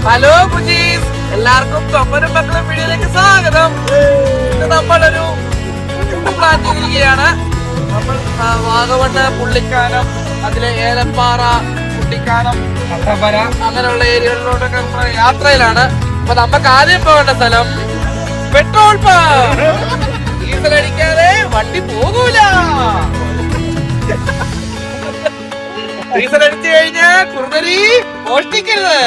Hello കുജീസ്, എല്ലാവർക്കും തൊമ്മനും മക്കളും വീഡിയോയിലേക്ക് സ്വാഗതം. നമ്മളൊരു പ്ലാൻ ചെയ്തിരിക്കുകയാണ്. നമ്മൾ വാഗമണ്ണ്, പുള്ളിക്കാനം, അതിലെ ഏലപ്പാറ, കുട്ടിക്കാനം, കട്ടപ്പന അങ്ങനെയുള്ള ഏരിയകളിലോട്ടൊക്കെ നമ്മൾ യാത്രയിലാണ്. അപ്പൊ നമുക്ക് ആദ്യം പോകേണ്ട സ്ഥലം പെട്രോൾ പമ്പ്. ഡീസൽ അടിക്കാതെ വണ്ടി പോകൂല. ഡീസൽ അടിച്ചു കഴിഞ്ഞാൽ കുറുനരി മോഷ്ടിക്കരുത്.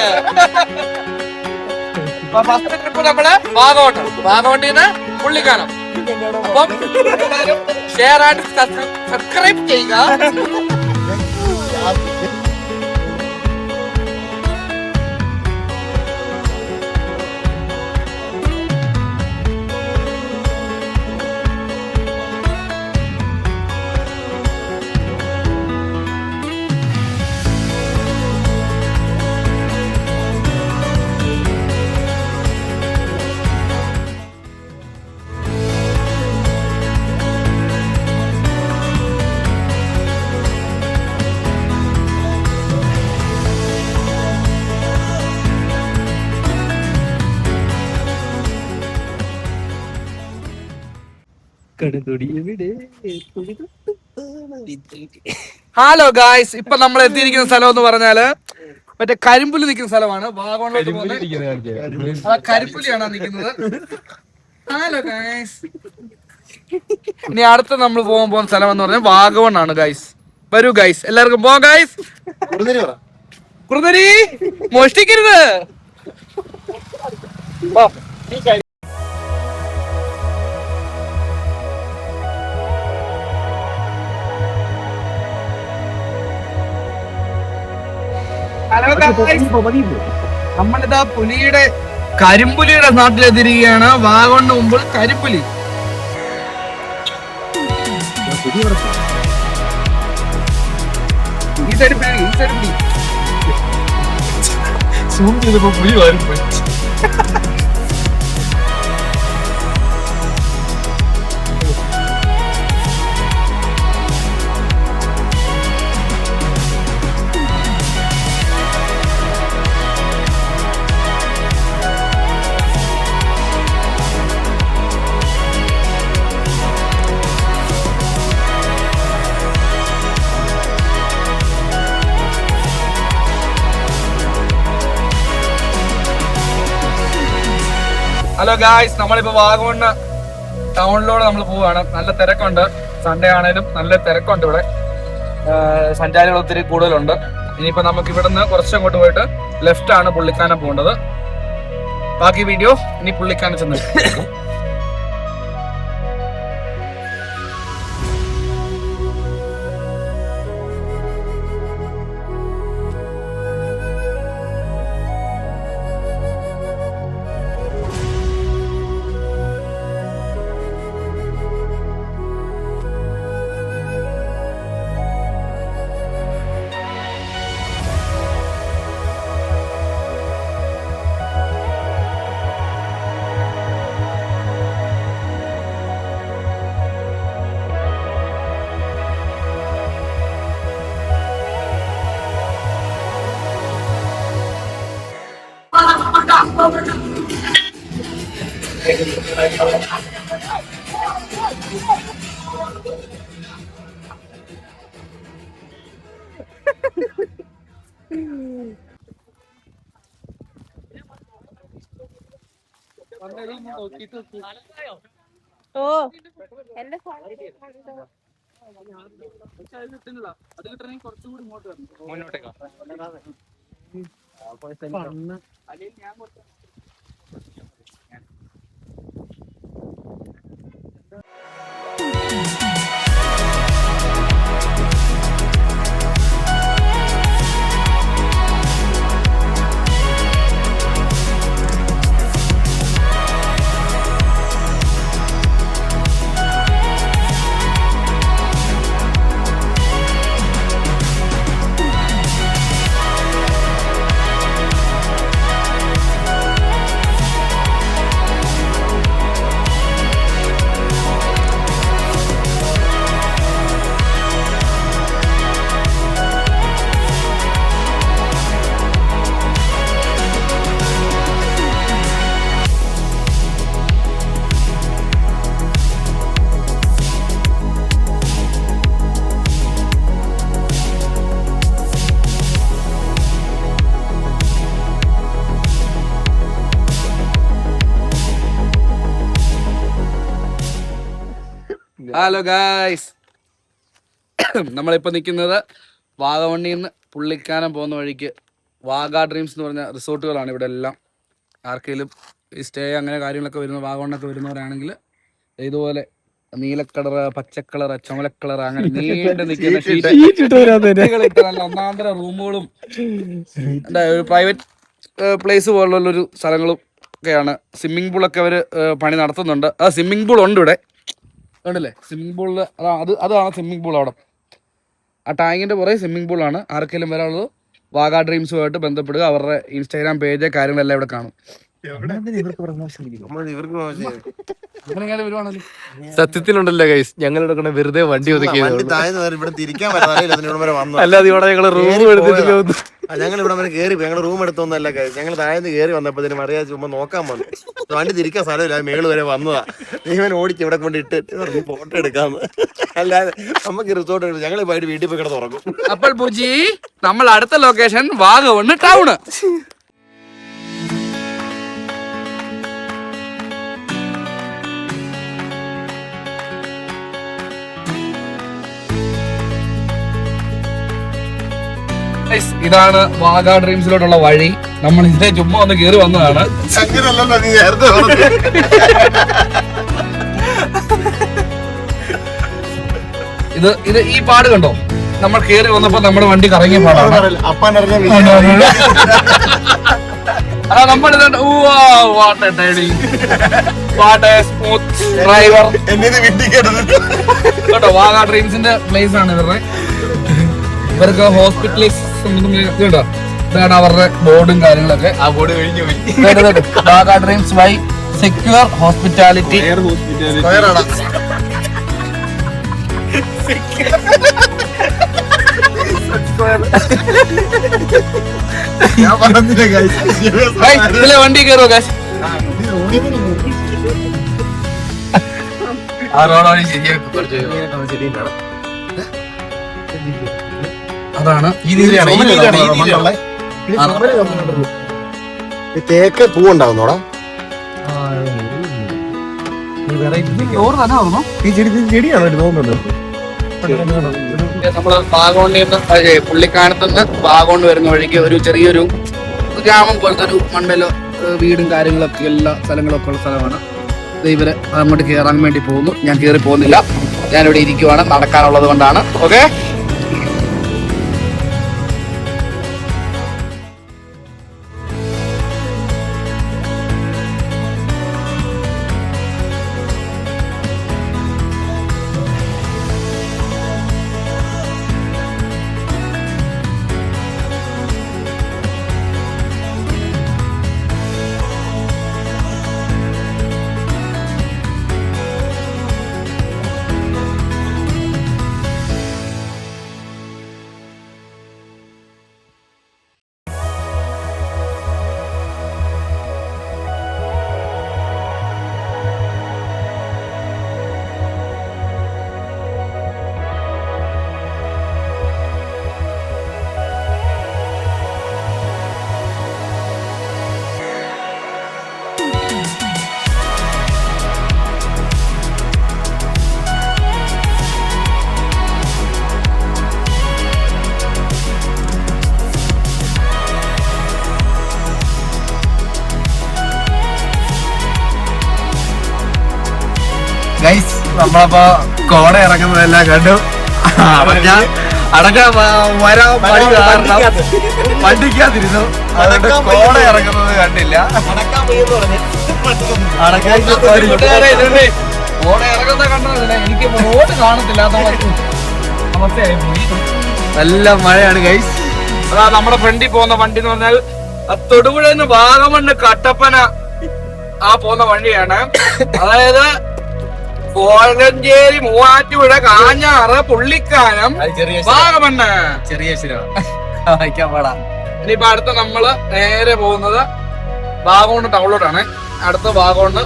ഫസ്റ്റ് ട്രിപ്പ് നമ്മള് വാഗമണ്ണിൽ നിന്ന് പുള്ളിക്കാനം. അപ്പം ഷെയർ ആൻഡ് സബ്സ്ക്രൈബ് ചെയ്യുക. ഹലോ ഗായ്സ്, ഇപ്പൊ നമ്മൾ എത്തിയിരിക്കുന്ന സ്ഥലം എന്ന് പറഞ്ഞാല് മറ്റേ കരിമ്പുലി നിൽക്കുന്ന സ്ഥലമാണ്. വാഗമണ്ണിലോട്ട് പോകുന്നത് കരിമ്പുലിയാണ് നിൽക്കുന്നത്. ഹലോ ഗായ്സ്, ഇനി അടുത്ത നമ്മൾ പോകുന്ന സ്ഥലം എന്ന് പറഞ്ഞാൽ വാഗമണ്ണാണ് ഗായ്സ്. വരൂ ഗായ്സ്, എല്ലാവർക്കും പോവാം ഗായ്സ്. കുറുനരി മോഷ്ടിക്കരുത്. നമ്മളിതാ കരിമ്പുലിയുടെ നാട്ടിലെത്തിരിക്കുകയാണ്. വാഗമണ്ണ് മുമ്പ് കരിമ്പുലി. ഈ സൈഡ് സൂം ചെയ്തപ്പോ പുലി വാരും പോയി. ഹലോ ഗായ്സ്, നമ്മളിപ്പോ വാഗമണ്ണ് ടൗണിലൂടെ നമ്മൾ പോവുകയാണ്. നല്ല തിരക്കുണ്ട്. സൺഡേ ആണേലും നല്ല തിരക്കുണ്ട്. ഇവിടെ സഞ്ചാരികൾ ഒത്തിരി കൂടുതലുണ്ട്. ഇനിയിപ്പോ നമുക്ക് ഇവിടുന്ന് കുറച്ചങ്ങോട്ട് പോയിട്ട് ലെഫ്റ്റ് ആണ് പുള്ളിക്കാനം പോകേണ്ടത്. ബാക്കി വീഡിയോ ഇനി പുള്ളിക്കാനം ചെന്ന്. ഓ എന്റെ അത് കിട്ടണമെങ്കിൽ കുറച്ചുകൂടി ഇങ്ങോട്ട് വരണം. മുന്നോട്ടേക്കാ ഹലോ ഗായ്സ്, നമ്മളിപ്പോ നിൽക്കുന്നത് വാഗമണ്ണിൽ നിന്ന് പുള്ളിക്കാനം പോകുന്ന വഴിക്ക് വാഗ ഡ്രീംസ് എന്ന് പറഞ്ഞ റിസോർട്ടുകളാണ് ഇവിടെ എല്ലാം. ആർക്കെങ്കിലും സ്റ്റേ അങ്ങനെ കാര്യങ്ങളൊക്കെ വരുന്ന വാഗമണ്ണൊക്കെ വരുന്നവരാണെങ്കിൽ ഇതുപോലെ നീലക്കളർ, പച്ചക്കളർ, ചുമലക്കളർ അങ്ങനെ നീണ്ടു നിൽക്കുന്ന നല്ല ഒന്നാന്തര റൂമുകളും ഒരു പ്രൈവറ്റ് പ്ലേസ് പോലുള്ളൊരു സ്ഥലങ്ങളും ഒക്കെയാണ്. സ്വിമ്മിംഗ് പൂളൊക്കെ അവർ പണി നടത്തുന്നുണ്ട്. ആ സ്വിമ്മിംഗ് പൂൾ ഉണ്ട് ഇവിടെ, കണ്ടില്ലേ? സ്വിമ്മിംഗ് പൂളിൽ അതാണ് സ്വിമ്മിംഗ് പൂൾ. അവിടെ ആ ടാങ്കിന്റെ പുറകെ സ്വിമ്മിംഗ് പൂളാണ്. ആർക്കെങ്കിലും വരാനുള്ളത് വാഗ ഡ്രീംസുമായിട്ട് ബന്ധപ്പെടുക. അവരുടെ ഇൻസ്റ്റാഗ്രാം പേജ് കാര്യങ്ങളെല്ലാം ഇവിടെ കാണും. സത്യത്തിലുണ്ടല്ലോ ഗൈസ്, ഞങ്ങളിവിടെ വെറുതെ വണ്ടി ഒതുക്കി, അല്ലാതെ ഇവിടെ ഞങ്ങള് റൂം എടുത്തിട്ട് ഞങ്ങൾ ഇവിടെ വരെ കയറി ഞങ്ങൾ റൂം എടുത്തൊന്നല്ല. ഞങ്ങൾ താഴെ കയറി വന്നപ്പോഴത്തേനും അറിയാതെ ചുമ്മാ നോക്കാൻ വന്നു. വണ്ടി തിരിക്കാൻ സ്ഥലമില്ല, മേള് വരെ വന്നതാ. നീവൻ ഓടിച്ച് ഇവിടെ കൊണ്ട് ഇട്ട് ഫോട്ടോ എടുക്കാന്ന്. അല്ലാതെ നമുക്ക് റിസോർട്ട് എടുക്കും. ഞങ്ങൾ പോയിട്ട് വീട്ടിൽ പോയി കിടന്ന് ഉറങ്ങും. അപ്പോൾ പൂജി, നമ്മൾ അടുത്ത ലൊക്കേഷൻ വാഗമണ് ടൗണ്. ഇതാണ് വാഗ ഡ്രീംസിലോട്ടുള്ള വഴി. നമ്മൾ ഇതിനെ ചുമ്മാ ഒന്ന് കയറി വന്നതാണ്. ഇത് ഈ പാട് കണ്ടോ? നമ്മൾ കയറി വന്നപ്പോ നമ്മുടെ വണ്ടി കറങ്ങിയ പാടാണ്. കേട്ടോ, വാഗ ഡ്രീംസിന്റെ പ്ലേസ് ആണ് ഇവരുടെ. ഇവർക്ക് ഹോസ്പിറ്റലൈസ് കേട്ടോ, ഇതാണ് അവരുടെ ബോർഡും കാര്യങ്ങളൊക്കെ. ആ ബോർഡ് കഴിഞ്ഞു പോയി. Vaga dreams by secure hospitality. ഇതിലെ വണ്ടി കയറുമോ കാശ്? അതാണ് തേക്ക് പൂവുണ്ടാവുന്നോടാ. ചെടിയാണോ തോന്നുന്നുണ്ട്? നമ്മള് വാഗമണ്ണിൽ നിന്ന് പുള്ളിക്കാനത്ത് നിന്ന് വാഗമണ് വരുന്ന വഴിക്ക് ഒരു ചെറിയൊരു ഗ്രാമം പോലത്തെ ഒരു മണ്ഡലോ വീടും കാര്യങ്ങളൊക്കെ എല്ലാ സ്ഥലങ്ങളൊക്കെ ഉള്ള സ്ഥലമാണ്. ഇവര് അങ്ങോട്ട് കയറാൻ വേണ്ടി പോകുന്നു. ഞാൻ കയറി പോകുന്നില്ല, ഞാനിവിടെ ഇരിക്കുവാണ്, നടക്കാനുള്ളത് കൊണ്ടാണ്. ഓക്കെ, ഗൈസ്, നമ്മളപ്പോ കോട ഇറങ്ങുന്നതെല്ലാം കണ്ടു. അടക്കം വരാൻ പണി കാരണം വണ്ടിക്കാതിരുന്നു, അതുകൊണ്ട് കോട ഇറങ്ങുന്നത് കണ്ടില്ല. ഓടെ ഇറങ്ങുന്ന കണ്ടതില്ല, എനിക്ക് റോഡ് കാണത്തില്ലാത്ത അവസ്ഥയായി പോയി. നല്ല മഴയാണ് ഗൈസ്. അതാ നമ്മുടെ ഫ്രണ്ടിൽ പോകുന്ന വണ്ടി എന്ന് പറഞ്ഞാൽ തൊടുപുഴ നിന്ന് വാഗമണ്ണ് കട്ടപ്പന ആ പോകുന്ന വണ്ടിയാണ്. അതായത് കോഴഞ്ചേരി, മൂവാറ്റുപുഴ, കാഞ്ഞാറ്, പുള്ളിക്കാനം, വാഗമണ്ണ്. ചെറിയ വായിക്കാൻ പാടാ. ഇനിയിപ്പോ അടുത്ത നമ്മള് നേരെ പോകുന്നത് വാഗമണ്ണ് ടൗണിലോട്ടാണ്. അടുത്ത വാഗമണ്ണ്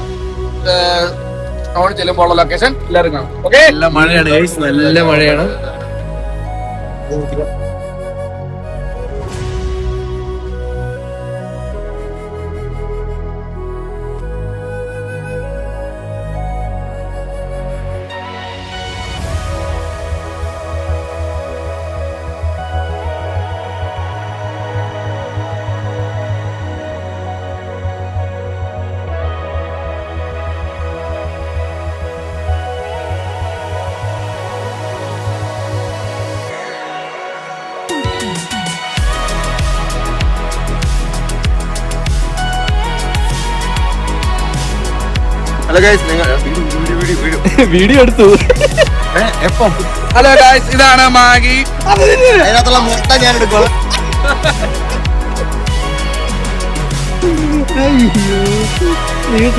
ടൗണിൽ ചെല്ലുമ്പോൾ ഉള്ള ലൊക്കേഷൻ എല്ലാവരും കാണും. ഓക്കെ, നല്ല മഴയാണ് ഗൈസ്, നല്ല മഴയാണ്. ഹലോ ഗൈസ്, നിങ്ങൾ വീഡിയോ എടുത്തു. എപ്പം ഹലോ ഗായ്സ്, ഇതാണ് മാഗി. അതിനകത്തുള്ള മുട്ട ഞാൻ എടുക്കണം. അയ്യോ,